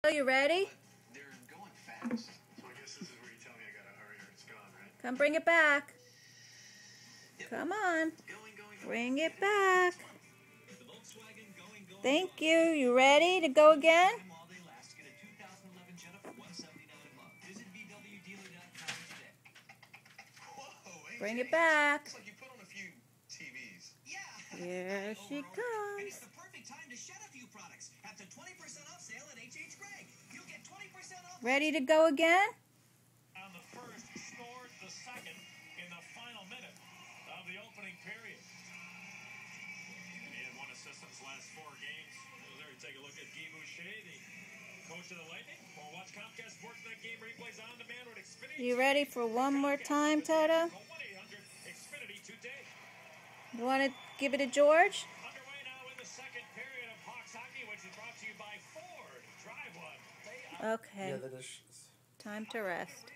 Are you ready? They're going fast. So I guess this is where you tell me I gotta hurry or it's gone, right? Come bring it back. Yep. Come on. Going. Bring it back. Thank you. You ready to go again? Bring it back. Looks like you put on a few TVs. Yeah. Here she And comes. it's the perfect time to shed a few products at the 20% off sale at H.H. Gregg. You'll get 20% off. Ready to go again? On the first, scored the second in the final minute of the opening period. And he had one assist in his last 4 games. There you take a look at Guy Boucher, the coach of the Lightning. Or watch Comcast Sportsnet game replays on demand with Xfinity. You ready for one more time, Toto? 1-800-XFINITY today. You want to give it to George? Underway now in the second period of Hawks hockey, which is brought to you by Ford. Drive one. Okay. Yeah, that is. Time to rest.